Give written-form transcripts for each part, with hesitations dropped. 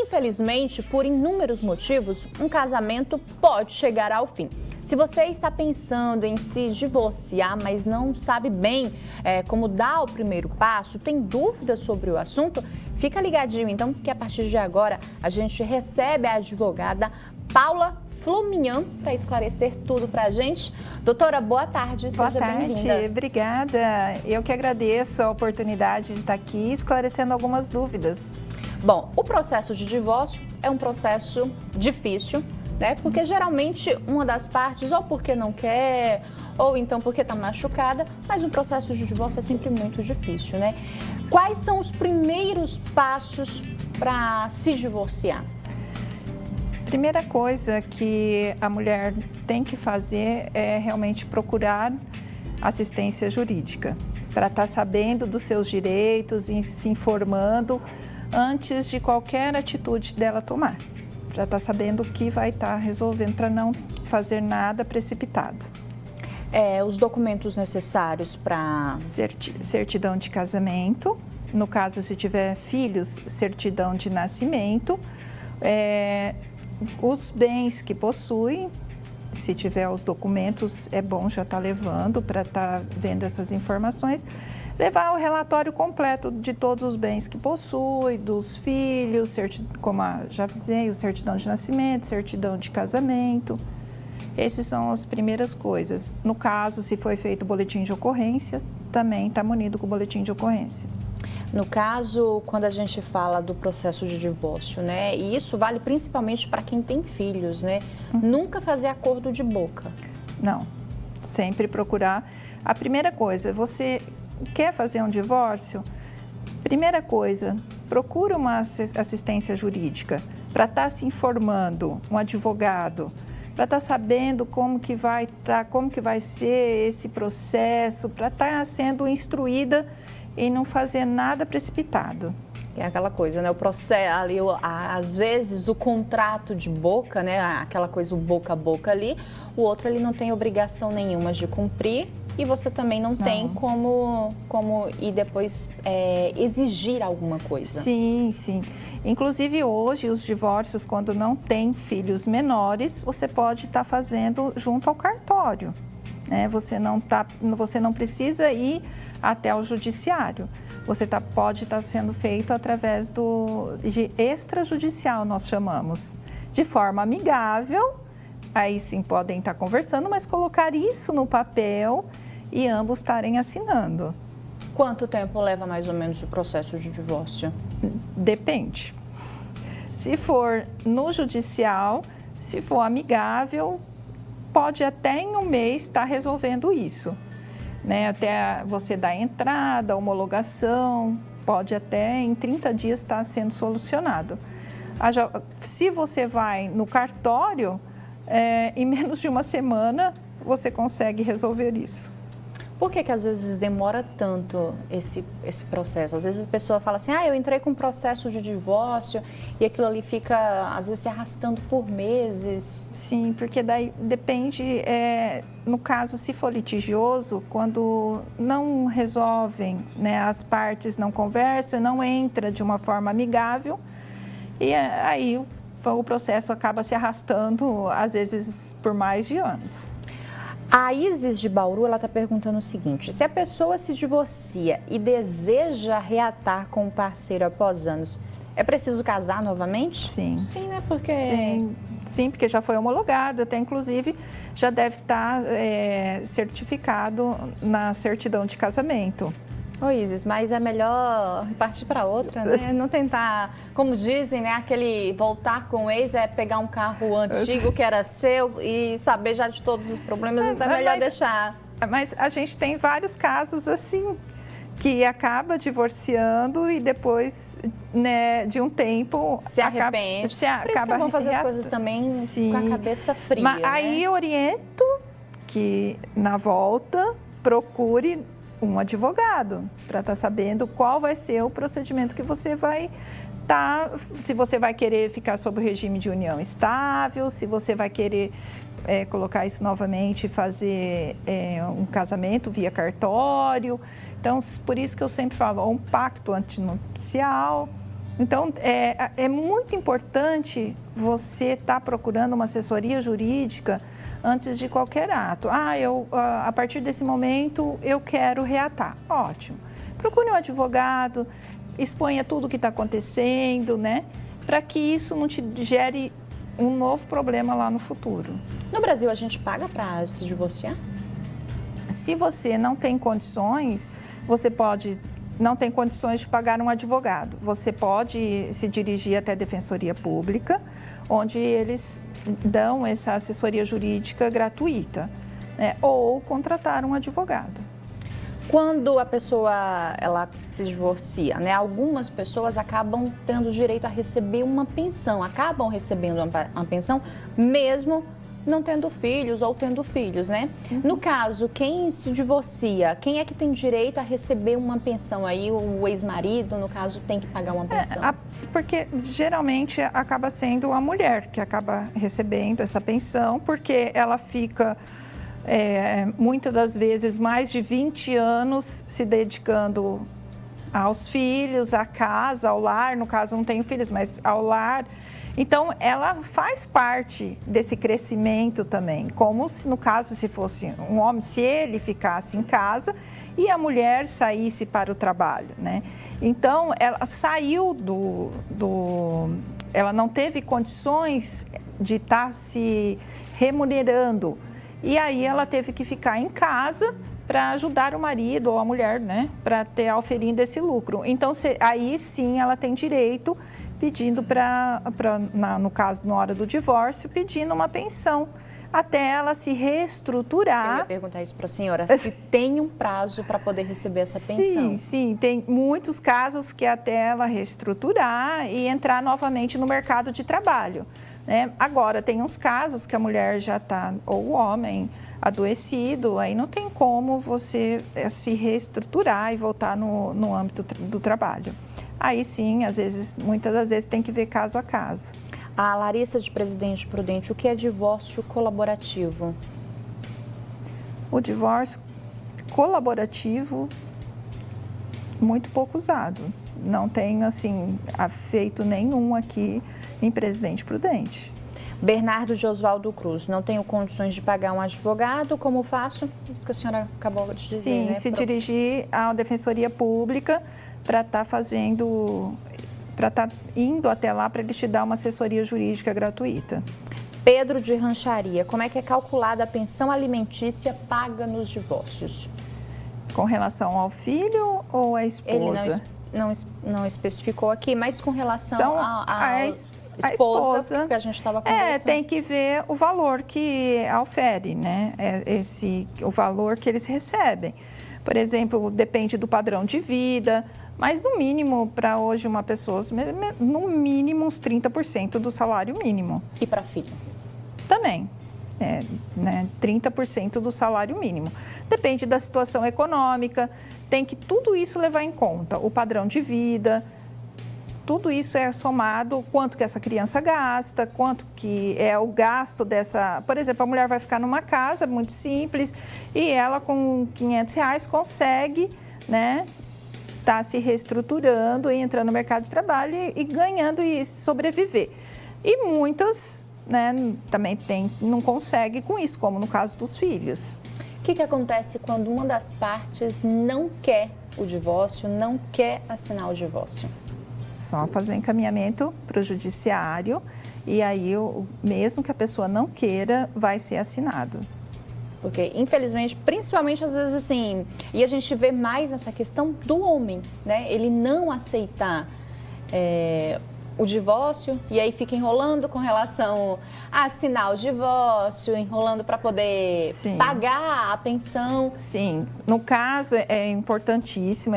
Infelizmente, por inúmeros motivos, um casamento pode chegar ao fim. Se você está pensando em se divorciar, mas não sabe bem como dar o primeiro passo, tem dúvidas sobre o assunto, fica ligadinho então, que a partir de agora a gente recebe a advogada Paula Fluminhan para esclarecer tudo para a gente. Doutora, boa tarde, seja bem-vinda. Boa tarde, obrigada. Eu que agradeço a oportunidade de estar aqui esclarecendo algumas dúvidas. Bom, o processo de divórcio é um processo difícil, né? Porque geralmente uma das partes, ou porque não quer, ou então porque está machucada, mas um processo de divórcio é sempre muito difícil, né? Quais são os primeiros passos para se divorciar? Primeira coisa que a mulher tem que fazer é realmente procurar assistência jurídica, para estar sabendo dos seus direitos e se informando antes de qualquer atitude dela tomar, para estar sabendo o que vai estar resolvendo, para não fazer nada precipitado. Os documentos necessários para... Certidão de casamento, no caso se tiver filhos, certidão de nascimento, os bens que possui, se tiver os documentos, é bom já estar levando para estar vendo essas informações. Levar o relatório completo de todos os bens que possui, dos filhos, como já dizia, o certidão de nascimento, certidão de casamento. Essas são as primeiras coisas. No caso, se foi feito boletim de ocorrência, também está munido com o boletim de ocorrência. No caso, quando a gente fala do processo de divórcio, né? E isso vale principalmente para quem tem filhos, né? Nunca fazer acordo de boca. Não, sempre procurar. A primeira coisa, você quer fazer um divórcio? Primeira coisa, procura uma assistência jurídica para estar se informando, um advogado, para estar sabendo como que vai ser esse processo, para estar sendo instruída e não fazer nada precipitado. É aquela coisa, né? O processo ali, às vezes o contrato de boca, né? Aquela coisa, o boca a boca ali, o outro ele não tem obrigação nenhuma de cumprir e você também não tem como ir depois exigir alguma coisa. Sim, sim. Inclusive hoje os divórcios, quando não tem filhos menores, você pode estar fazendo junto ao cartório, né? Você não precisa ir até o judiciário. Você pode estar sendo feito através de extrajudicial, nós chamamos, de forma amigável. Aí sim podem estar conversando, mas colocar isso no papel e ambos estarem assinando. Quanto tempo leva mais ou menos o processo de divórcio? Depende. Se for no judicial, se for amigável, pode até em um mês estar resolvendo isso, né? Até você dar entrada, homologação, pode até em 30 dias estar sendo solucionado. Se você vai no cartório, em menos de uma semana você consegue resolver isso. Por que às vezes demora tanto esse processo? Às vezes a pessoa fala assim, eu entrei com um processo de divórcio e aquilo ali fica, às vezes, se arrastando por meses. Sim, porque daí depende, no caso, se for litigioso, quando não resolvem, né, as partes não conversam, não entra de uma forma amigável e aí o processo acaba se arrastando, às vezes, por mais de anos. A Isis de Bauru, ela está perguntando o seguinte, se a pessoa se divorcia e deseja reatar com o parceiro após anos, é preciso casar novamente? Sim. Sim, né? Porque... Sim, porque já foi homologado, até inclusive já deve estar certificado na certidão de casamento. Ô Isis, mas é melhor partir para outra, né? Não tentar, como dizem, né? Aquele voltar com o ex é pegar um carro antigo que era seu e saber já de todos os problemas, então é melhor deixar. Mas a gente tem vários casos assim, que acaba divorciando e depois, né, de um tempo... Se arrepende. Por isso que é bom fazer as coisas também com a cabeça fria, Mas né? aí eu oriento que, na volta, procure um advogado para estar sabendo qual vai ser o procedimento que você vai se você vai querer ficar sob o regime de união estável, se você vai querer colocar isso novamente e fazer um casamento via cartório. Então, por isso que eu sempre falo, um pacto antinupcial, Então, é muito importante você estar procurando uma assessoria jurídica antes de qualquer ato. A partir desse momento, eu quero reatar. Ótimo. Procure um advogado, exponha tudo o que está acontecendo, né? Para que isso não te gere um novo problema lá no futuro. No Brasil, a gente paga para se divorciar? Se você não tem condições, não tem condições de pagar um advogado. Você pode se dirigir até a Defensoria Pública, onde eles dão essa assessoria jurídica gratuita, né? Ou contratar um advogado. Quando a pessoa ela se divorcia, né? Algumas pessoas acabam tendo direito a receber uma pensão, acabam recebendo uma pensão mesmo não tendo filhos ou tendo filhos, né? No caso, quem se divorcia, quem é que tem direito a receber uma pensão? Aí o ex-marido, no caso, tem que pagar uma pensão? Porque geralmente acaba sendo a mulher que acaba recebendo essa pensão, porque ela fica, muitas das vezes, mais de 20 anos se dedicando aos filhos, à casa, ao lar. No caso, não tenho filhos, mas ao lar. Então, ela faz parte desse crescimento também, como se, no caso, se fosse um homem, se ele ficasse em casa e a mulher saísse para o trabalho, né? Então, ela saiu ela não teve condições de estar se remunerando e aí ela teve que ficar em casa para ajudar o marido ou a mulher, né? Para ter auferindo esse lucro. Então, aí sim ela tem direito pedindo no caso, na hora do divórcio, pedindo uma pensão, até ela se reestruturar. Eu ia perguntar isso para a senhora, se tem um prazo para poder receber essa pensão. Sim, tem muitos casos que até ela reestruturar e entrar novamente no mercado de trabalho, né? Agora, tem uns casos que a mulher já está, ou o homem, adoecido, aí não tem como você se reestruturar e voltar no âmbito do trabalho. Aí sim, muitas das vezes tem que ver caso a caso. A Larissa de Presidente Prudente, o que é divórcio colaborativo? O divórcio colaborativo, muito pouco usado. Não tem, assim, efeito nenhum aqui em Presidente Prudente. Bernardo de Oswaldo Cruz, não tenho condições de pagar um advogado, como faço? Isso que a senhora acabou de dizer, Sim, né? se dirigir à Defensoria Pública para estar indo até lá para ele te dar uma assessoria jurídica gratuita. Pedro de Rancharia, como é que é calculada a pensão alimentícia paga nos divórcios? Com relação ao filho ou à esposa? Ele não especificou aqui, mas com relação à esposa, que a gente estava conversando. Tem que ver o valor que aufere, né? O valor que eles recebem. Por exemplo, depende do padrão de vida, mas no mínimo, para hoje, uma pessoa, no mínimo uns 30% do salário mínimo. E para filho? Também, 30% do salário mínimo. Depende da situação econômica, tem que tudo isso levar em conta, o padrão de vida, tudo isso é somado, quanto que essa criança gasta, quanto que é o gasto dessa... Por exemplo, a mulher vai ficar numa casa muito simples e ela com R$500 consegue, né, tá se reestruturando e entrando no mercado de trabalho e ganhando e sobreviver. E muitas, né, também não conseguem com isso, como no caso dos filhos. O que acontece quando uma das partes não quer o divórcio, não quer assinar o divórcio? Só fazer encaminhamento para o judiciário e aí, mesmo que a pessoa não queira, vai ser assinado. Porque, infelizmente, principalmente às vezes assim, e a gente vê mais essa questão do homem, né? Ele não aceitar o divórcio e aí fica enrolando com relação a assinar o divórcio, enrolando para poder pagar a pensão. Sim, no caso é importantíssimo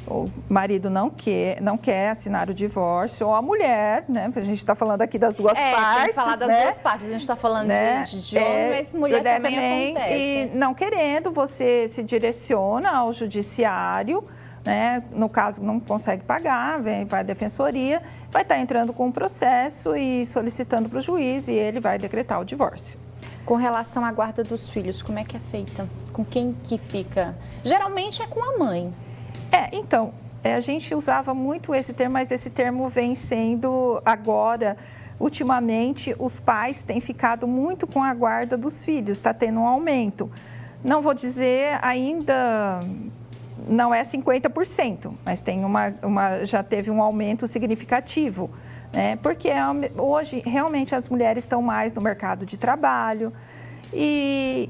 o marido não quer assinar o divórcio, ou a mulher, né? A gente está falando aqui das duas partes. Tem que falar das duas partes. A gente está falando de homem, mas mulher também acontece. E não querendo, você se direciona ao judiciário, né? No caso, não consegue pagar, vai à defensoria, vai estar entrando com um processo e solicitando para o juiz e ele vai decretar o divórcio. Com relação à guarda dos filhos, como é que é feita? Com quem que fica? Geralmente é com a mãe. Então, A gente usava muito esse termo, mas esse termo vem sendo agora, ultimamente, os pais têm ficado muito com a guarda dos filhos, está tendo um aumento. Não vou dizer ainda, não é 50%, mas tem já teve um aumento significativo, né? Porque hoje realmente as mulheres estão mais no mercado de trabalho e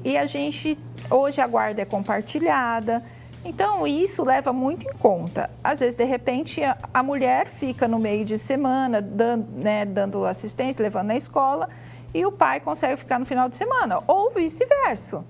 hoje a guarda é compartilhada. Então, isso leva muito em conta. Às vezes, de repente, a mulher fica no meio de semana, dando assistência, levando na escola, e o pai consegue ficar no final de semana, ou vice-versa,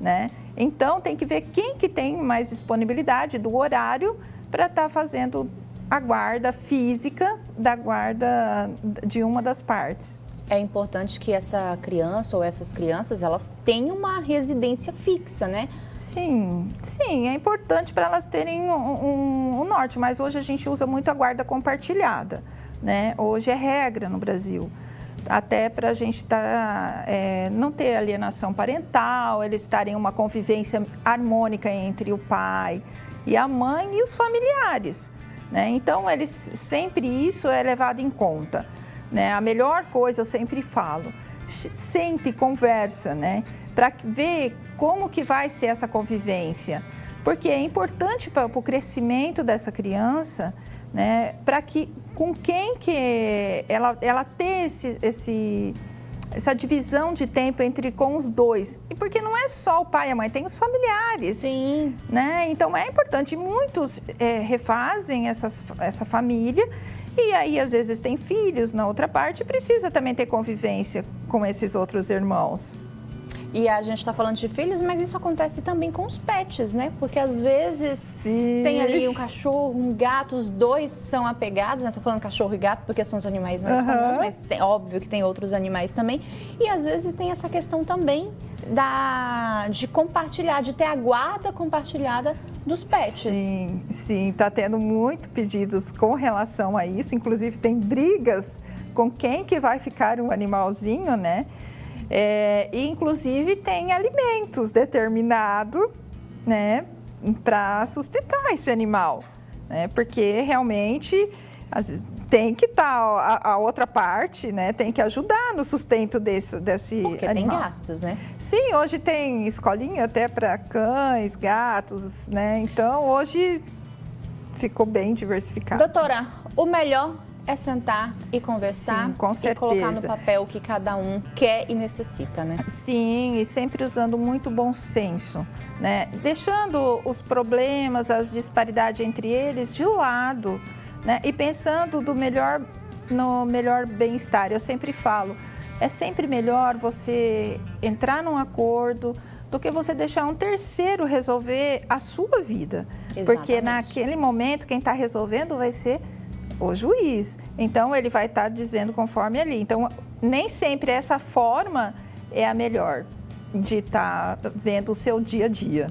né? Então, tem que ver quem que tem mais disponibilidade do horário para estar fazendo a guarda física da guarda de uma das partes. É importante que essa criança ou essas crianças, elas tenham uma residência fixa, né? Sim, é importante para elas terem um norte, mas hoje a gente usa muito a guarda compartilhada, né? Hoje é regra no Brasil, até para a gente não ter alienação parental, eles estarem em uma convivência harmônica entre o pai e a mãe e os familiares, né? Então, sempre isso é levado em conta. Né? A melhor coisa, eu sempre falo, sente e conversa, né? Para ver como que vai ser essa convivência. Porque é importante para o crescimento dessa criança, né? Para que, com quem que ela ter essa divisão de tempo com os dois. E porque não é só o pai e a mãe, tem os familiares. Sim. Né? Então, é importante. Muitos refazem essa família. E aí, às vezes, tem filhos na outra parte, precisa também ter convivência com esses outros irmãos. E a gente está falando de filhos, mas isso acontece também com os pets, né? Porque às vezes tem ali um cachorro, um gato, os dois são apegados, né? Estou falando cachorro e gato porque são os animais mais comuns, mas óbvio que tem outros animais também. E às vezes tem essa questão também de compartilhar, de ter a guarda compartilhada dos pets. Sim, está tendo muito pedidos com relação a isso. Inclusive tem brigas com quem que vai ficar um animalzinho, né? E inclusive tem alimentos determinados, né, para sustentar esse animal, né? Porque realmente às vezes, tem que estar a outra parte, né? Tem que ajudar no sustento desse porque animal. Tem gastos, né? Sim, hoje tem escolinha até para cães, gatos, né? Então hoje ficou bem diversificado. Doutora, o melhor é sentar e conversar. Sim, com certeza. E colocar no papel o que cada um quer e necessita, né? Sim, e sempre usando muito bom senso, né? Deixando os problemas, as disparidades entre eles de lado, né? E pensando no melhor bem-estar. Eu sempre falo, é sempre melhor você entrar num acordo do que você deixar um terceiro resolver a sua vida. Exatamente. Porque naquele momento quem está resolvendo vai ser o juiz. Então, ele vai estar dizendo conforme ali. Então, nem sempre essa forma é a melhor de estar vendo o seu dia a dia.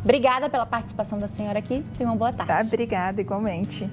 Obrigada pela participação da senhora aqui e uma boa tarde. Obrigada, igualmente.